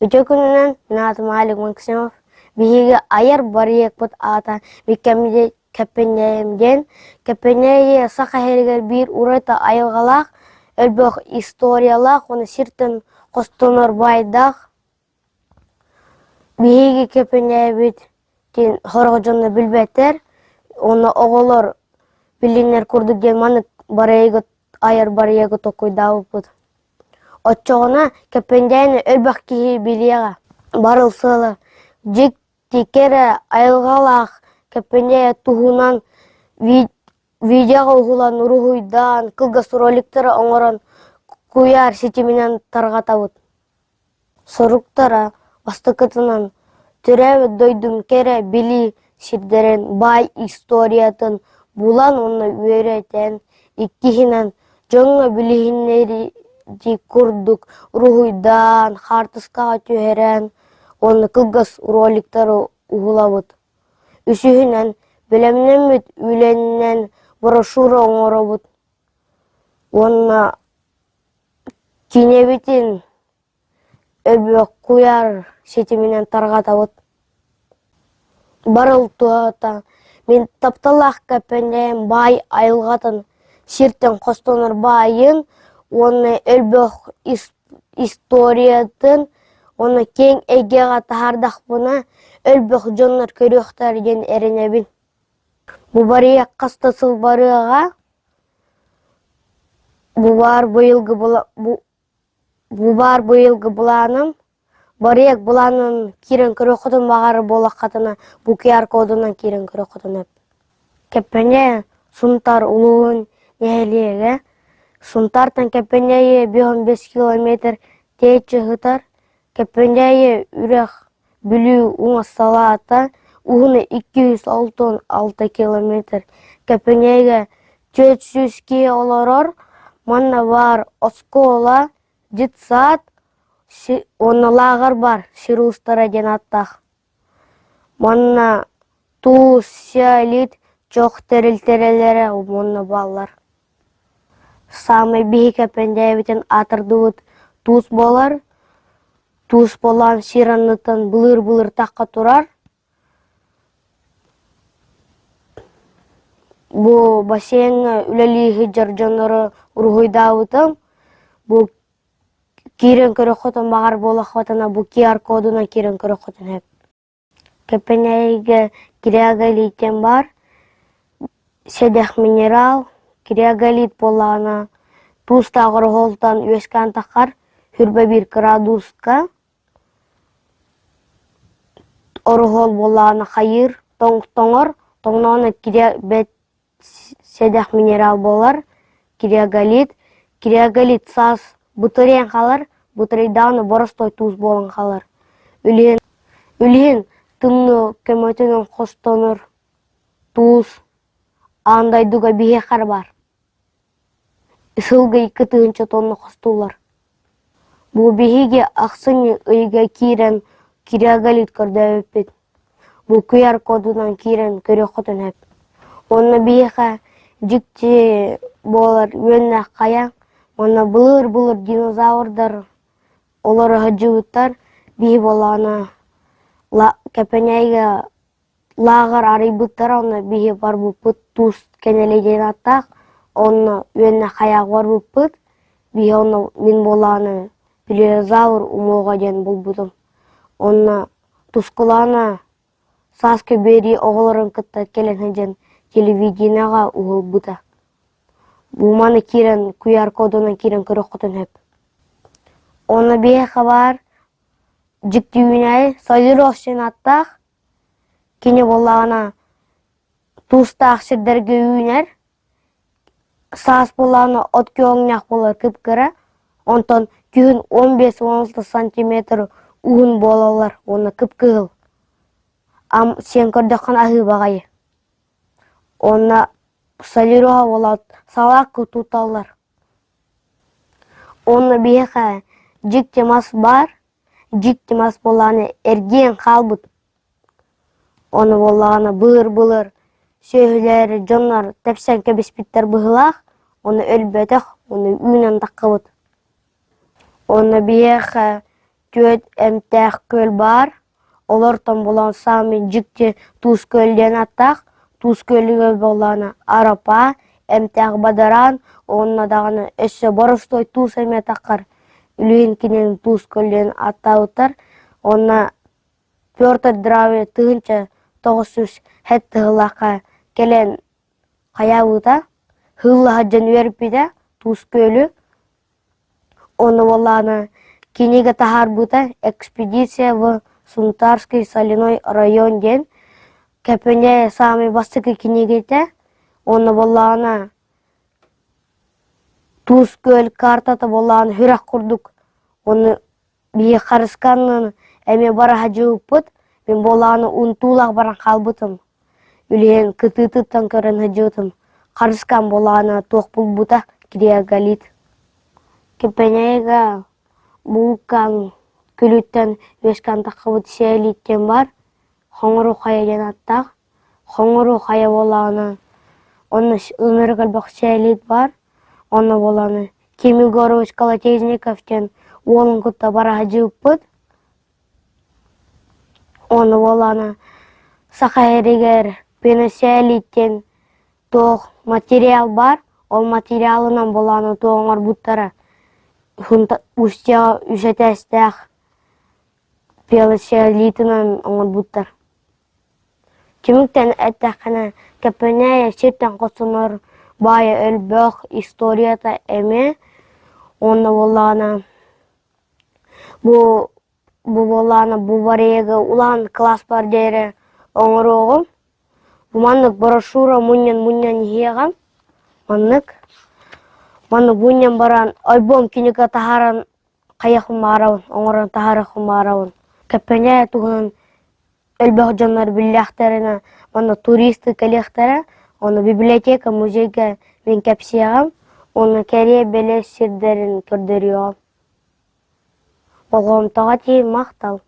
Üçe gününden minatım Alik Maksimov. Bihiga ayar bariyek put ata bikemde kepenyemden kepenyeye saka herger bir urata ayılgalak elbek istoriyalak onu sirten kostonor baydak bihiga kepenyeye bit tin horojonna bilbeter onu oğulor bilinler kurduk gelmanık bariyek ayar bariyek tokoydağı put. Oçoğuna kepenyeyeni elbek kihi biliyaga barılsılı jik tikere ayılgalak kepenyeye tuhunan видеоға угулан ругуйдан кылгас роликтері оңорон куяр сетиминен таргатабыт. Соруктара бастыкытынан түрәбі дойдум кере били сирдерен бай историятын булан оны үйретен иккихинен жоңа билихиннери курдук ругуйдан хартыскага түйерен оны кылгас роликтері угулабыт. Үсүхүнен билемнемит үленнен брошюра оңоробут. Онна кинебитин өбөк куяр сетиминен таргатабыт. Барыл туата мен тапталах кепенем бай айылгатын сиртен костонор байын оны өбөк историятын оны кең эгега тахардак буна өлбөк жоннор көрөктөр ген эренебин. Бу бария кастасыл барыга бу бар быйылгы буланым барияк буланын кирен көрөктөн багары болакатына бу QR кодунан кирен көрөктөн. Кепене сунтар улуун нехелеге сунтартан кепенеге 15 километр течи хытар кепенеге үрэх бүлүү уңасталаата уны 206 километр кепенеге 400 ки олорор манна бар оскола житсат оны лагар бар ширустара ден аттах манна туус сиалит чок терилтерелери манна баллар самый бихи кепенеебитин атырдыбыт туус болар туус болан сиранытын былыр такка турар. Бу бассейн үлелиги жаржонору ургуйдабытым. Бу кирен көрөктөн багар болакатына бу QR кодуна кирен көрөктөн хеп. Кепенеге криоголитен бар. Седех минерал, криоголит болана туустагы голтан өскөн такар 21 градуска. Оргол боланы хайыр, тоңор, тоңноны бет седех минерал болар, криоголит саз бутырен калар, бутырыйданы боростой туз болан калар. Үлген тымны көмөтүнөн костонор туз андай дуга бихекар бар. Исылга 2 тонна костулар. Бу бихиге аксыны ыйга кирен криоголит көрдөбүт. Бу QR кодунан кирен көрөктөн хеп. Онна бийха жикти болар өөнө кая. Онна былыр динозаврдар олар хажыбыттар бий болана кепенеге лагар арыйбыттар онна бий бар бупут туз кенелеген аттак. Онна өөнө кая бар бупут. Бий онна мен боланы плезавр умога ден булбудум. Онна тускулана саскы бери оголорун кытта келенежен телевиденияга угулбута. Бу маны кирен QR кодуна кирен көрөктөн хеп. Оны бейха бар жикти үйнай солиросен аттак кине боллагана тустак сирдерге үйнер саас боллагана отке оңняк болар кыпкыра онтон күн 15-16 сантиметр уын болалар, оны кыпкыгыл. Сен көрдөккөн ахы багайы. Оны солируга болот, салак туталар. Оны бейха жик темас бар, жик темас боланы эрген калбыт. Оны боланы былыр, сөйлері, жонлар, тепсен кебеспиттер быгылах, оны өлбөтөх, оны үйнен таккыбыт. Оны бейха төт эмтэх көл бар. Олортон болан самый жикте Туз көлден аттақ. Туз көліге боланы Арапа, эмтэх Бадаран, онна дағаны өссө боростой туз эме таққар. Үлейін кенен Туз көлден аттауытар. Онна Пёртр драве тыгынча 900 хетті ғылаққа келен қаяуыта. Хыллаға жан верпиде Туз көлі. Оны боланы кенеге тахар бута экспедиция в Сунтарский соляной район ден. Кепене самый бастықы кенегете. Оны боланы Туз көл картата боланы хүрәк құрдық. Оны бие қарысқанын әме бара жауып бұд. Мен боланы ұнтулақ баран қалбытым. Үлен кытытыттан көрін жаутым. Қарысқан боланы тоқ бұл бұта кирия галит. Кепенеге бұлқан күліттен вешкан тақыбыт сәйлиттен бар. Хоңыру қая ден аттақ. Хоңыру қая боланы. Оны өміргіл бақ сәйлит бар. Оны боланы Кемигорович Колотезниковтен олын күтті бара жауып бұд. Оны боланы Сақайрегер пенесиалиттен тоқ материал бар. Ол материалынан боланы тоғыңар бұттары. Устя үшетестәқ пенесиалитынан оңар бұттар. Кеміктен әттәқіні кәпінәйе шеттен қосыныр бая өлбөк историята әме. Оны боланы Бұ боланы бұ барегі улан класс бар дәрі оңыр оғым. Бұ маннық брошура мұнен егем. Маннық бұнен баран альбом кенеге тахаран қаяқым арауын, оңырын тахарықым арауын. Кәпене тұғынан өлбөк жанлар біліқтәріні, манны туристы кәліқтәрі, оны библиотека, музейге мен кәпсиягам, оны кәрие белес сирдерін көрдіріғам. Оғым таға тейін мақтал.